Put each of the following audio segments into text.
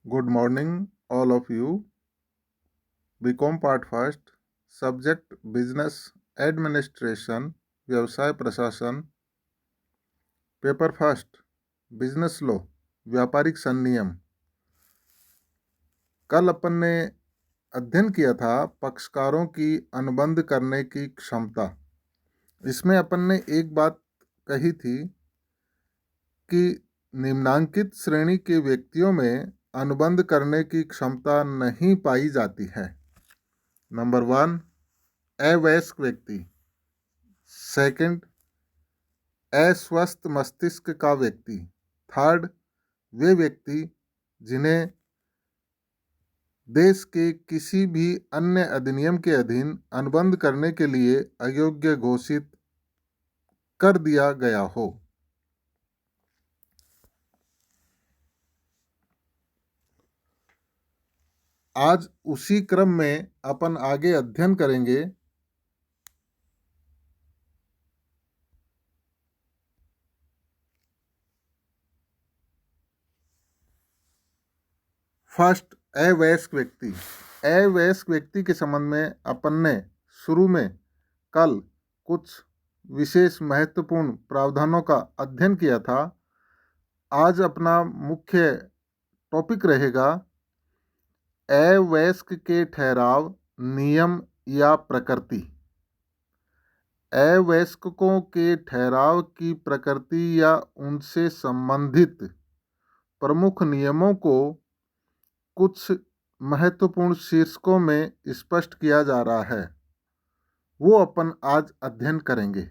Good morning, all of you. BCom part first, subject business administration, व्यवसाय प्रशासन। Paper first, business law, व्यापारिक संनियम। कल अपन ने अध्ययन किया था पक्षकारों की अनुबंध करने की क्षमता। इसमें अपन ने एक बात कही थी कि निम्नांकित श्रेणी के व्यक्तियों में अनुबंध करने की क्षमता नहीं पाई जाती है। नंबर 1, अवयस्क व्यक्ति। सेकंड, अस्वस्थ मस्तिष्क का व्यक्ति। थर्ड, वे व्यक्ति जिन्हें देश के किसी भी अन्य अधिनियम के अधीन अनुबंध करने के लिए अयोग्य घोषित कर दिया गया हो। आज उसी क्रम में अपन आगे अध्ययन करेंगे फर्स्ट, अवयस्क व्यक्ति। अवयस्क व्यक्ति के संबंध में अपन ने शुरू में कल कुछ विशेष महत्वपूर्ण प्रावधानों का अध्ययन किया था। आज अपना मुख्य टॉपिक रहेगा अवयस्क के ठहराव, नियम या प्रकृति। अवयस्कों के ठहराव की प्रकृति या उनसे संबंधित प्रमुख नियमों को कुछ महत्वपूर्ण शीर्षकों में स्पष्ट किया जा रहा है, वो अपन आज अध्ययन करेंगे।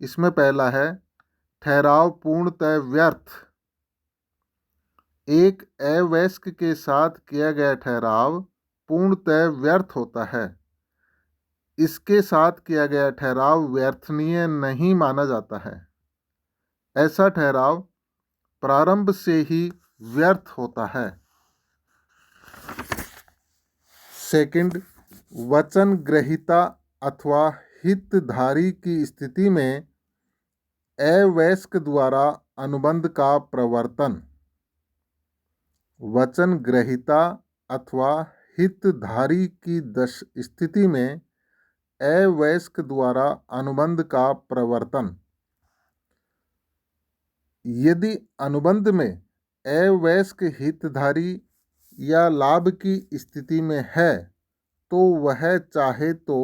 इसमें पहला है ठहराव पूर्णतः व्यर्थ। एक अवयस्क के साथ किया गया ठहराव पूर्णतः व्यर्थ होता है। इसके साथ किया गया ठहराव व्यर्थनीय नहीं माना जाता है। ऐसा ठहराव प्रारंभ से ही व्यर्थ होता है। सेकंड, वचन ग्रहीता अथवा हितधारी की स्थिति में अवयस्क द्वारा अनुबंध का प्रवर्तन। वचन ग्रहीता अथवा हितधारी की स्थिति में अवयस्क द्वारा अनुबंध का प्रवर्तन। यदि अनुबंध में अवयस्क हितधारी या लाभ की स्थिति में है तो वह चाहे तो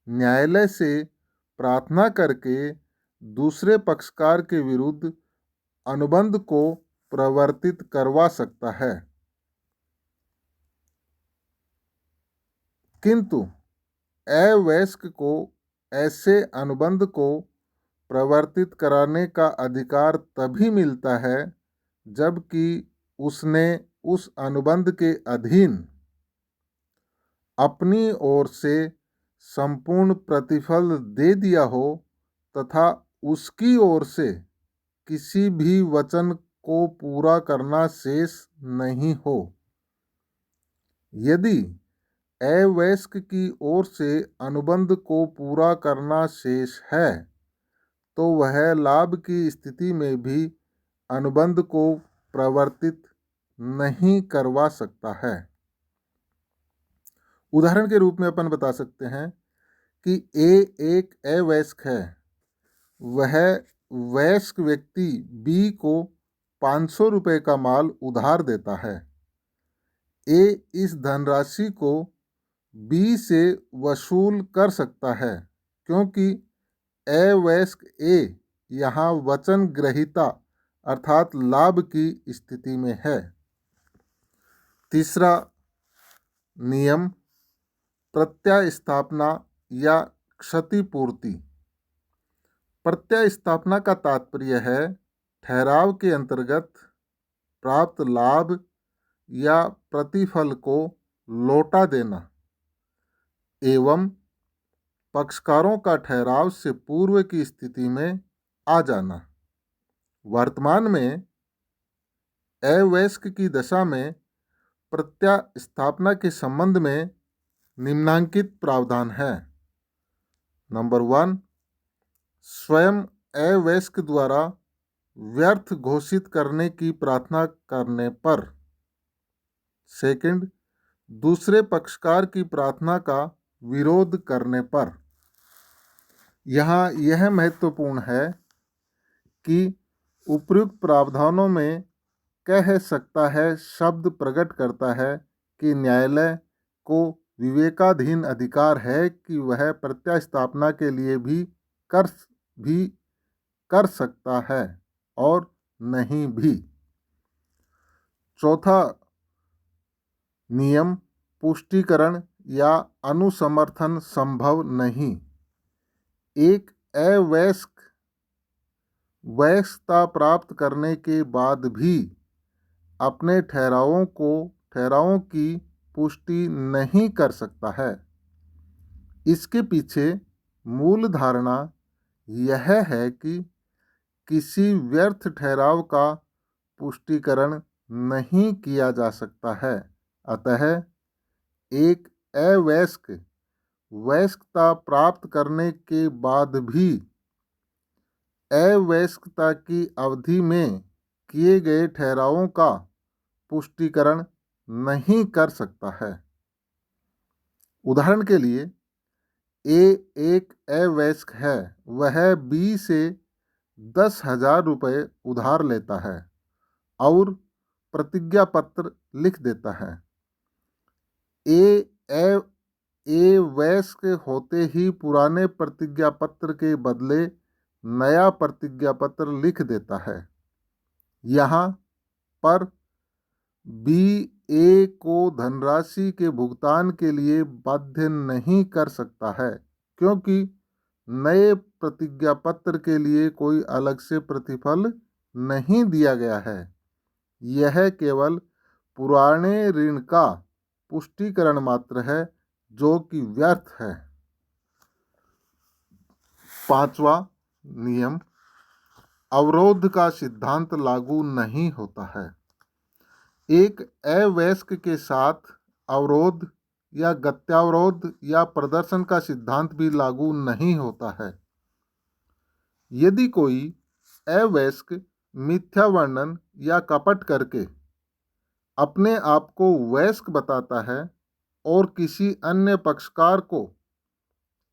न्यायालय से प्रार्थना करके दूसरे पक्षकार के विरुद्ध अनुबंध को प्रवर्तित करवा सकता है। किंतु अवयस्क को ऐसे अनुबंध को प्रवर्तित कराने का अधिकार तभी मिलता है जबकि उसने उस अनुबंध के अधीन अपनी ओर से संपूर्ण प्रतिफल दे दिया हो तथा उसकी ओर से किसी भी वचन को पूरा करना शेष नहीं हो। यदि अवयस्क की ओर से अनुबंध को पूरा करना शेष है तो वह लाभ की स्थिति में भी अनुबंध को प्रवर्तित नहीं करवा सकता है। उदाहरण के रूप में अपन बता सकते हैं कि ए एक अवयस्क है। वह वयस्क व्यक्ति बी को 500 रुपये का माल उधार देता है। ए इस धनराशि को बी से वसूल कर सकता है क्योंकि अवयस्क ए यहाँ वचन ग्रहीता अर्थात लाभ की स्थिति में है। तीसरा नियम, प्रत्यास्थापना या क्षतिपूर्ति। प्रत्यास्थापना का तात्पर्य है ठहराव के अंतर्गत प्राप्त लाभ या प्रतिफल को लौटा देना एवं पक्षकारों का ठहराव से पूर्व की स्थिति में आ जाना। वर्तमान में अवयस्क की दशा में प्रत्यास्थापना के संबंध में निम्नांकित प्रावधान है। नंबर 1, स्वयं अवयस्क द्वारा व्यर्थ घोषित करने की प्रार्थना करने पर सेकंड, दूसरे पक्षकार की प्रार्थना का विरोध करने पर। यहाँ यह महत्वपूर्ण है कि उपयुक्त प्रावधानों में कह सकता है शब्द प्रकट करता है कि न्यायालय को विवेकाधीन अधिकार है कि वह प्रत्यास्थापना के लिए भी कर सकता है और नहीं भी। चौथा नियम, पुष्टिकरण या अनुसमर्थन संभव नहीं। एक अवयस्क वयस्कता प्राप्त करने के बाद भी अपने ठहरावों की पुष्टि नहीं कर सकता है। इसके पीछे मूल धारणा यह है कि किसी व्यर्थ ठहराव का पुष्टिकरण नहीं किया जा सकता है। अतः एक अवयस्क वयस्कता प्राप्त करने के बाद भी अवयस्कता की अवधि में किए गए ठहरावों का पुष्टिकरण नहीं कर सकता है। उदाहरण के लिए, ए एक अवयस्क है, वह बी से 10,000 रुपये उधार लेता है और प्रतिज्ञा पत्र लिख देता है। ए वयस्क होते ही पुराने प्रतिज्ञा पत्र के बदले नया प्रतिज्ञा पत्र लिख देता है। यहाँ पर बी ए को धनराशि के भुगतान के लिए बाध्य नहीं कर सकता है, क्योंकि नए प्रतिज्ञा पत्र के लिए कोई अलग से प्रतिफल नहीं दिया गया है। यह केवल पुराने ऋण का पुष्टिकरण मात्र है, जो कि व्यर्थ है। पांचवा नियम, अवरोध का सिद्धांत लागू नहीं होता है। एक अवयस्क के साथ अवरोध या गत्यावरोध या प्रदर्शन का सिद्धांत भी लागू नहीं होता है। यदि कोई अवयस्क मिथ्या वर्णन या कपट करके अपने आप को वयस्क बताता है और किसी अन्य पक्षकार को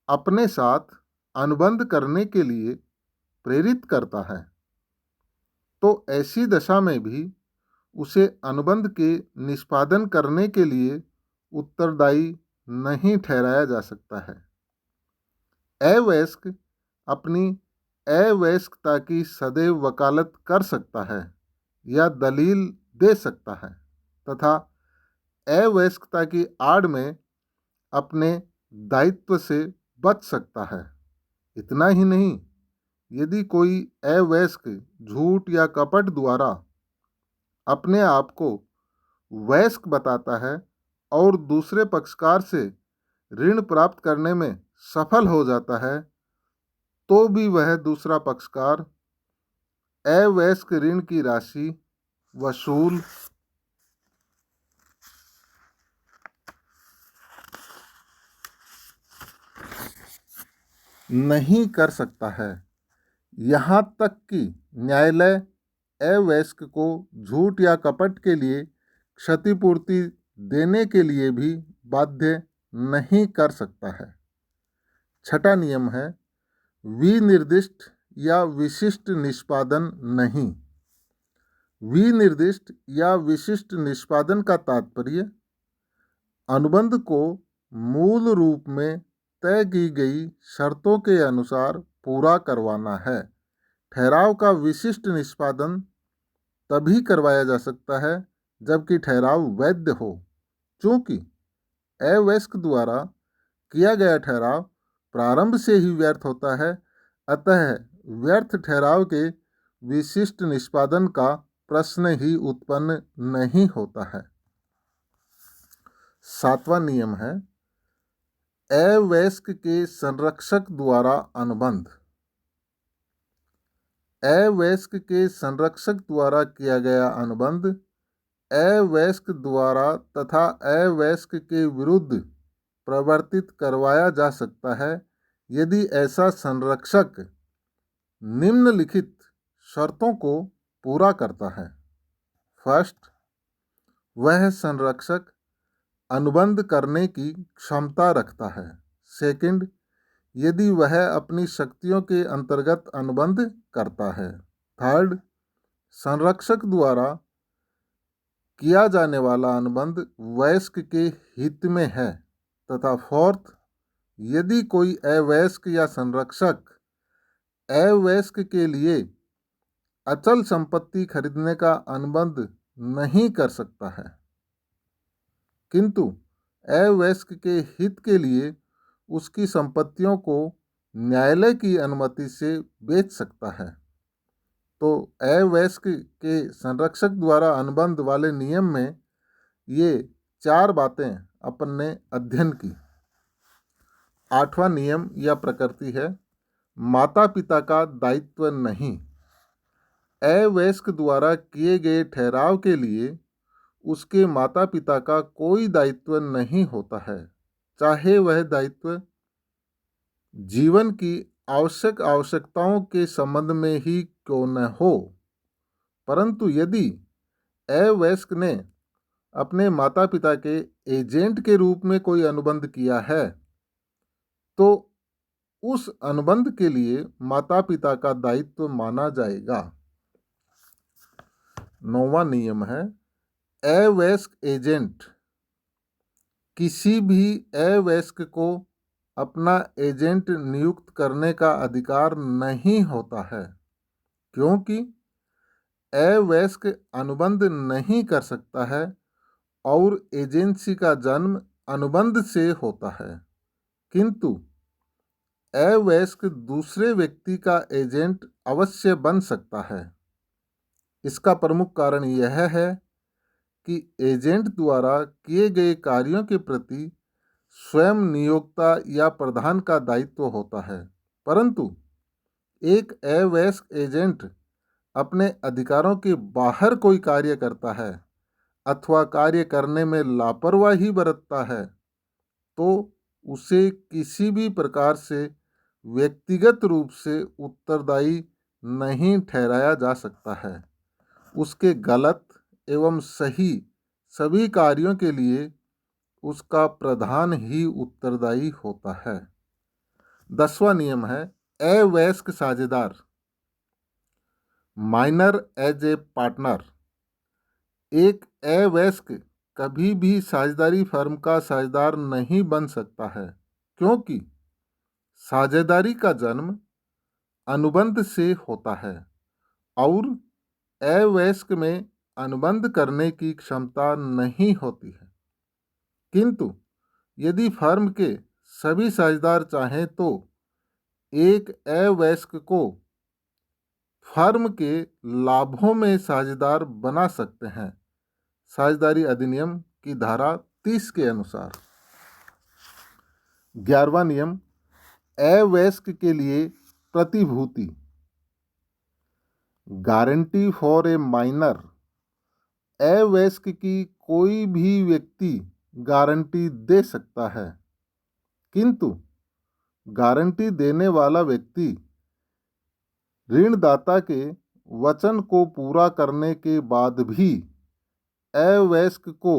अपने साथ अनुबंध करने के लिए प्रेरित करता है, तो ऐसी दशा में भी उसे अनुबंध के निष्पादन करने के लिए उत्तरदायी नहीं ठहराया जा सकता है। अवयस्क अपनी अवयस्कता की सदैव वकालत कर सकता है या दलील दे सकता है तथा अवयस्कता की आड़ में अपने दायित्व से बच सकता है। इतना ही नहीं, यदि कोई अवयस्क झूठ या कपट द्वारा अपने आप को वयस्क बताता है और दूसरे पक्षकार से ऋण प्राप्त करने में सफल हो जाता है, तो भी वह दूसरा पक्षकार अवयस्क ऋण की राशि वसूल नहीं कर सकता है। यहाँ तक कि न्यायालय अवयस्क को झूठ या कपट के लिए क्षतिपूर्ति देने के लिए भी बाध्य नहीं कर सकता है। छठा नियम है, विनिर्दिष्ट या विशिष्ट निष्पादन नहीं। विनिर्दिष्ट या विशिष्ट निष्पादन का तात्पर्य अनुबंध को मूल रूप में तय की गई शर्तों के अनुसार पूरा करवाना है। ठहराव का विशिष्ट निष्पादन तभी करवाया जा सकता है जबकि ठहराव वैध हो। चूँकि अवयस्क द्वारा किया गया ठहराव प्रारंभ से ही व्यर्थ होता है, अतः व्यर्थ ठहराव के विशिष्ट निष्पादन का प्रश्न ही उत्पन्न नहीं होता है। सातवां नियम है, अवयस्क के संरक्षक द्वारा अनुबंध। अवयस्क के संरक्षक द्वारा किया गया अनुबंध अवयस्क द्वारा तथा अवयस्क के विरुद्ध प्रवर्तित करवाया जा सकता है यदि ऐसा संरक्षक निम्नलिखित शर्तों को पूरा करता है। फर्स्ट, वह संरक्षक अनुबंध करने की क्षमता रखता है। सेकंड, यदि वह अपनी शक्तियों के अंतर्गत अनुबंध करता है। थर्ड, संरक्षक द्वारा किया जाने वाला अनुबंध वयस्क के हित में है। तथा फोर्थ, यदि कोई अवयस्क या संरक्षक अवयस्क के लिए अचल संपत्ति खरीदने का अनुबंध नहीं कर सकता है, किंतु अवयस्क के हित के लिए उसकी संपत्तियों को न्यायालय की अनुमति से बेच सकता है, तो अवयस्क के संरक्षक द्वारा अनुबंध वाले नियम में ये 4 बातें अपन ने अध्ययन की। 8वां नियम या प्रकृति है माता पिता का दायित्व नहीं। अवयस्क द्वारा किए गए ठहराव के लिए उसके माता पिता का कोई दायित्व नहीं होता है, चाहे वह दायित्व जीवन की आवश्यकताओं के संबंध में ही क्यों न हो। परंतु यदि अवयस्क ने अपने माता पिता के एजेंट के रूप में कोई अनुबंध किया है, तो उस अनुबंध के लिए माता पिता का दायित्व माना जाएगा। 9वां नियम है अवयस्क एजेंट किसी भी अवयस्क को अपना एजेंट नियुक्त करने का अधिकार नहीं होता है, क्योंकि अवयस्क अनुबंध नहीं कर सकता है और एजेंसी का जन्म अनुबंध से होता है, किंतु अवयस्क दूसरे व्यक्ति का एजेंट अवश्य बन सकता है। इसका प्रमुख कारण यह है कि एजेंट द्वारा किए गए कार्यों के प्रति स्वयं नियोक्ता या प्रधान का दायित्व होता है, परंतु एक अवयस्क एजेंट अपने अधिकारों के बाहर कोई कार्य करता है अथवा कार्य करने में लापरवाही बरतता है, तो उसे किसी भी प्रकार से व्यक्तिगत रूप से उत्तरदायी नहीं ठहराया जा सकता है। उसके गलत एवं सही सभी कार्यों के लिए उसका प्रधान ही उत्तरदायी होता है। 10वां नियम है अवयस्क साझेदार माइनर एज ए पार्टनर। एक अवयस्क कभी भी साझेदारी फर्म का साझेदार नहीं बन सकता है, क्योंकि साझेदारी का जन्म अनुबंध से होता है और अवयस्क में अनुबंध करने की क्षमता नहीं होती है। किंतु यदि फर्म के सभी साझेदार चाहें तो एक अवयस्क को फर्म के लाभों में साझेदार बना सकते हैं, साझेदारी अधिनियम की धारा 30 के अनुसार। 11वां नियम अवयस्क के लिए प्रतिभूति गारंटी फॉर ए माइनर। अवयस्क की कोई भी व्यक्ति गारंटी दे सकता है, किंतु गारंटी देने वाला व्यक्ति ऋणदाता के वचन को पूरा करने के बाद भी अवयस्क को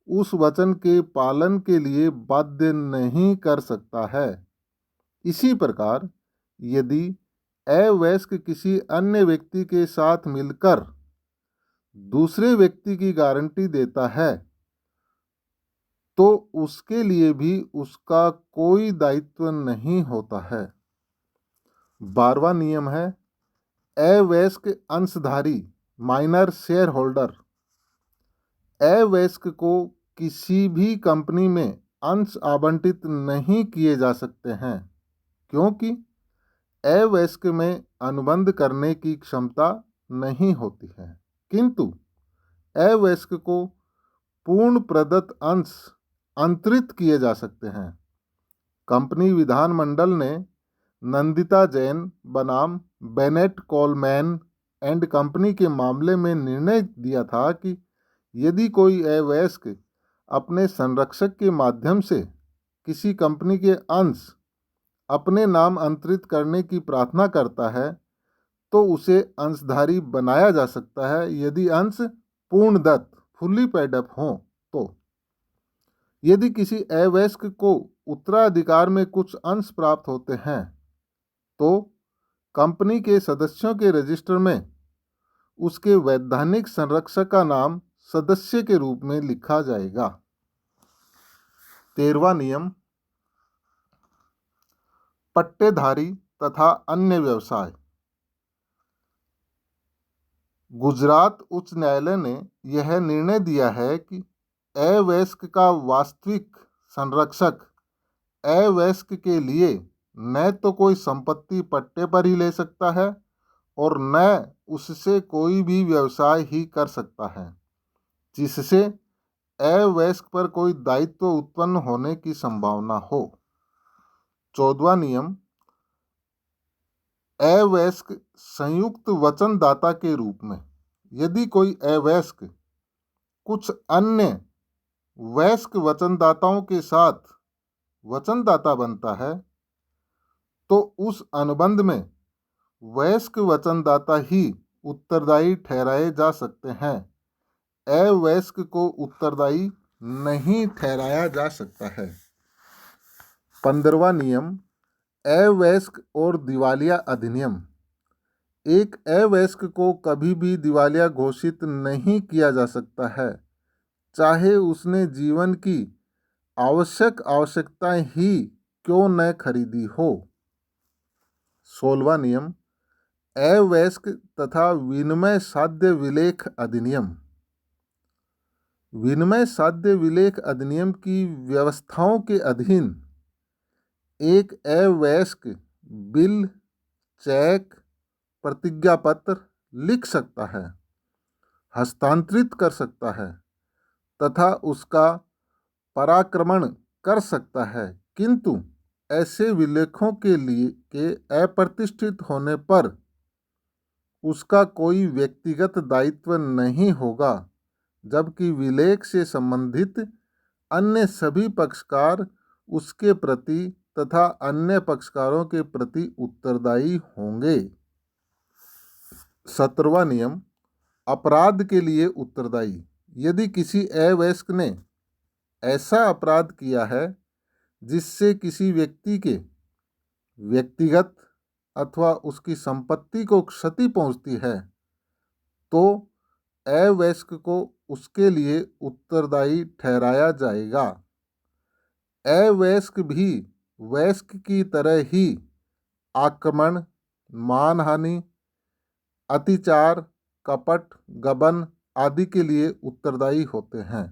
उस वचन के पालन के लिए बाध्य नहीं कर सकता है। इसी प्रकार यदि अवयस्क किसी अन्य व्यक्ति के साथ मिलकर दूसरे व्यक्ति की गारंटी देता है, तो उसके लिए भी उसका कोई दायित्व नहीं होता है। 12वां नियम है अवयस्क अंशधारी माइनर शेयर होल्डर। अवयस्क को किसी भी कंपनी में अंश आवंटित नहीं किए जा सकते हैं, क्योंकि अवयस्क में अनुबंध करने की क्षमता नहीं होती है, किंतु अवयस्क को पूर्ण प्रदत्त अंश अंतरित किए जा सकते हैं। कंपनी विधानमंडल ने नंदिता जैन बनाम बेनेट कोलमैन एंड कंपनी के मामले में निर्णय दिया था कि यदि कोई अवयस्क अपने संरक्षक के माध्यम से किसी कंपनी के अंश अपने नाम अंतरित करने की प्रार्थना करता है, तो उसे अंशधारी बनाया जा सकता है यदि अंश पूर्णदत्त फुल्ली पेड अप हों तो। यदि किसी अवयस्क को उत्तराधिकार में कुछ अंश प्राप्त होते हैं तो कंपनी के सदस्यों के रजिस्टर में उसके वैधानिक संरक्षक का नाम सदस्य के रूप में लिखा जाएगा। 13वां नियम, पट्टेधारी तथा अन्य व्यवसाय। गुजरात उच्च न्यायालय ने यह निर्णय दिया है कि अवयस्क का वास्तविक संरक्षक अवयस्क के लिए न तो कोई संपत्ति पट्टे पर ही ले सकता है और न उससे कोई भी व्यवसाय ही कर सकता है जिससे अवयस्क पर कोई दायित्व उत्पन्न होने की संभावना हो। 14वां नियम, अवयस्क संयुक्त वचनदाता के रूप में। यदि कोई अवयस्क कुछ अन्य वयस्क वचनदाताओं के साथ वचनदाता बनता है तो उस अनुबंध में वयस्क वचनदाता ही उत्तरदायी ठहराए जा सकते हैं, अवयस्क को उत्तरदायी नहीं ठहराया जा सकता है। 15वां नियम, अवयस्क और दिवालिया अधिनियम। एक अवयस्क को कभी भी दिवालिया घोषित नहीं किया जा सकता है, चाहे उसने जीवन की आवश्यकताएं ही क्यों न खरीदी हो। 16वां नियम, अवयस्क तथा विनिमय साध्य विलेख अधिनियम। विनिमय साध्य विलेख अधिनियम की व्यवस्थाओं के अधीन एक अवयस्क बिल, चेक, प्रतिज्ञा पत्र लिख सकता है, हस्तांतरित कर सकता है तथा उसका पराक्रमण कर सकता है, किंतु ऐसे विलेखों के अप्रतिष्ठित होने पर उसका कोई व्यक्तिगत दायित्व नहीं होगा, जबकि विलेख से संबंधित अन्य सभी पक्षकार उसके प्रति तथा अन्य पक्षकारों के प्रति उत्तरदायी होंगे। 17वां नियम, अपराध के लिए उत्तरदायी। यदि किसी अवयस्क ने ऐसा अपराध किया है जिससे किसी व्यक्ति के व्यक्तिगत अथवा उसकी संपत्ति को क्षति पहुंचती है तो अवयस्क को उसके लिए उत्तरदायी ठहराया जाएगा। अवयस्क भी वयस्क की तरह ही आक्रमण, मानहानि, अतिचार, कपट, गबन आदि के लिए उत्तरदायी होते हैं,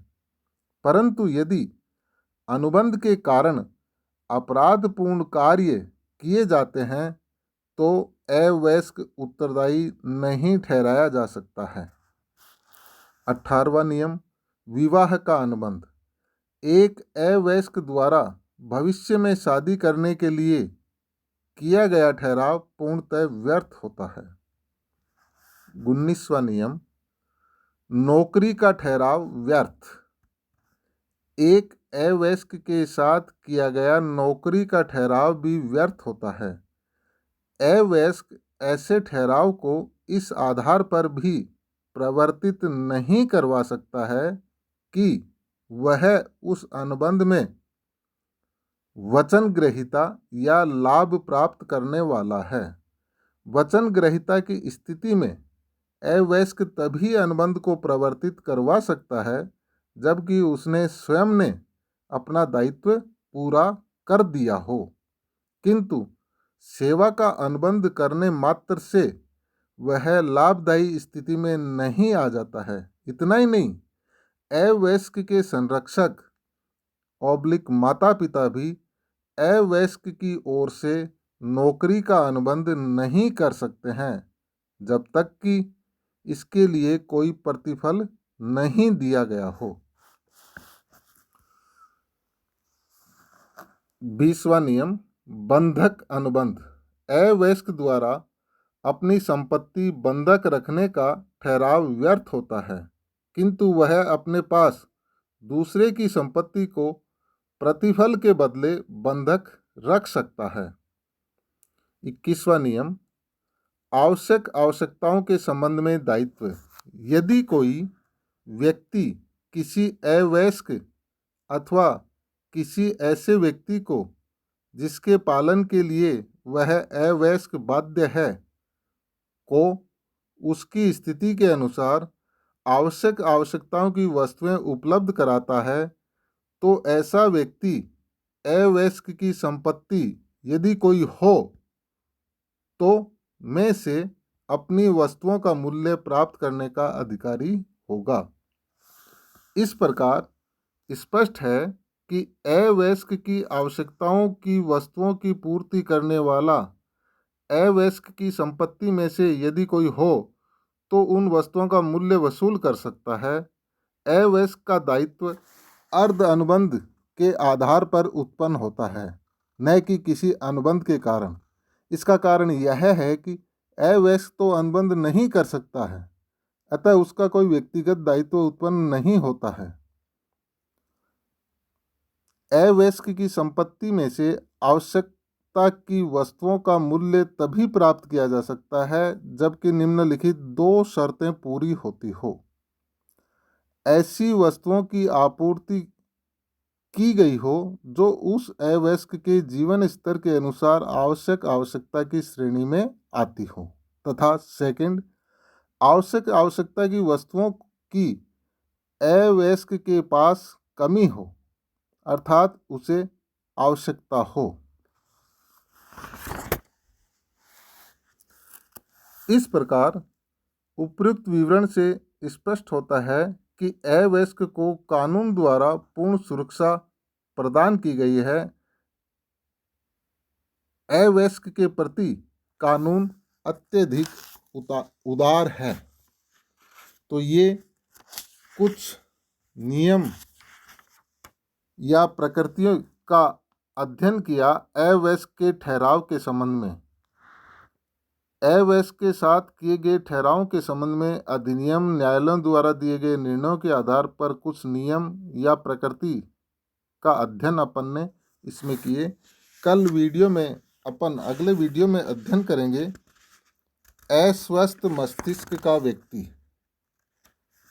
परंतु यदि अनुबंध के कारण अपराधपूर्ण कार्य किए जाते हैं तो अवयस्क उत्तरदायी नहीं ठहराया जा सकता है। 18वां नियम, विवाह का अनुबंध। एक अवयस्क द्वारा भविष्य में शादी करने के लिए किया गया ठहराव पूर्णतः व्यर्थ होता है। 19वां नियम, नौकरी का ठहराव व्यर्थ। एक अवयस्क के साथ किया गया नौकरी का ठहराव भी व्यर्थ होता है। अवयस्क ऐसे ठहराव को इस आधार पर भी प्रवर्तित नहीं करवा सकता है कि वह उस अनुबंध में वचन ग्रहीता या लाभ प्राप्त करने वाला है। वचन ग्रहीता की स्थिति में अवयस्क तभी अनुबंध को प्रवर्तित करवा सकता है जबकि उसने स्वयं ने अपना दायित्व पूरा कर दिया हो, किंतु सेवा का अनुबंध करने मात्र से वह लाभदायी स्थिति में नहीं आ जाता है। इतना ही नहीं, अवयस्क के संरक्षक ऑब्लिक माता पिता भी अवयस्क की ओर से नौकरी का अनुबंध नहीं कर सकते हैं जब तक कि इसके लिए कोई प्रतिफल नहीं दिया गया हो। 20वां नियम, बंधक अनुबंध। अवयस्क द्वारा अपनी संपत्ति बंधक रखने का ठहराव व्यर्थ होता है, किंतु वह अपने पास दूसरे की संपत्ति को प्रतिफल के बदले बंधक रख सकता है। 21वां नियम, आवश्यकताओं के संबंध में दायित्व। यदि कोई व्यक्ति किसी अवयस्क अथवा किसी ऐसे व्यक्ति को जिसके पालन के लिए वह अवयस्क बाध्य है को उसकी स्थिति के अनुसार आवश्यकताओं की वस्तुएं उपलब्ध कराता है, तो ऐसा व्यक्ति अवयस्क की संपत्ति यदि कोई हो तो में से अपनी वस्तुओं का मूल्य प्राप्त करने का अधिकारी होगा। इस प्रकार स्पष्ट है कि अवयस्क की आवश्यकताओं की वस्तुओं की पूर्ति करने वाला अवयस्क की संपत्ति में से यदि कोई हो तो उन वस्तुओं का मूल्य वसूल कर सकता है। अवयस्क का दायित्व अर्ध अनुबंध के आधार पर उत्पन्न होता है, न कि किसी अनुबंध के कारण। इसका कारण यह है कि अवयस्क तो अनुबंध नहीं कर सकता है, अतः उसका कोई व्यक्तिगत दायित्व उत्पन्न नहीं होता है। अवयस्क की संपत्ति में से आवश्यकता की वस्तुओं का मूल्य तभी प्राप्त किया जा सकता है जबकि निम्नलिखित दो शर्तें पूरी होती हो। ऐसी वस्तुओं की आपूर्ति की गई हो जो उस अवयस्क के जीवन स्तर के अनुसार आवश्यकता की श्रेणी में आती हो, तथा सेकंड, आवश्यकता की वस्तुओं की अवयस्क के पास कमी हो, अर्थात उसे आवश्यकता हो। इस प्रकार उपयुक्त विवरण से स्पष्ट होता है कि अवयस्क को कानून द्वारा पूर्ण सुरक्षा प्रदान की गई है। अवयस्क के प्रति कानून अत्यधिक उदार है। तो ये कुछ नियम या प्रकृतियों का अध्ययन किया अवयस्क के ठहराव के संबंध में। अवयस्क के साथ किए गए ठहरावों के संबंध में अधिनियम, न्यायालयों द्वारा दिए गए निर्णयों के आधार पर कुछ नियम या प्रकृति का अध्ययन अपन ने इसमें किए। अगले वीडियो में अध्ययन करेंगे अस्वस्थ मस्तिष्क का व्यक्ति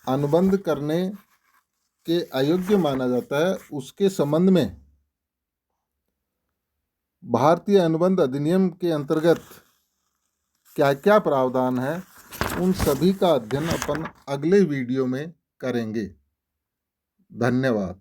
अनुबंध करने के अयोग्य माना जाता है, उसके संबंध में भारतीय अनुबंध अधिनियम के अंतर्गत क्या क्या प्रावधान है, उन सभी का अध्ययन अपन अगले वीडियो में करेंगे। धन्यवाद।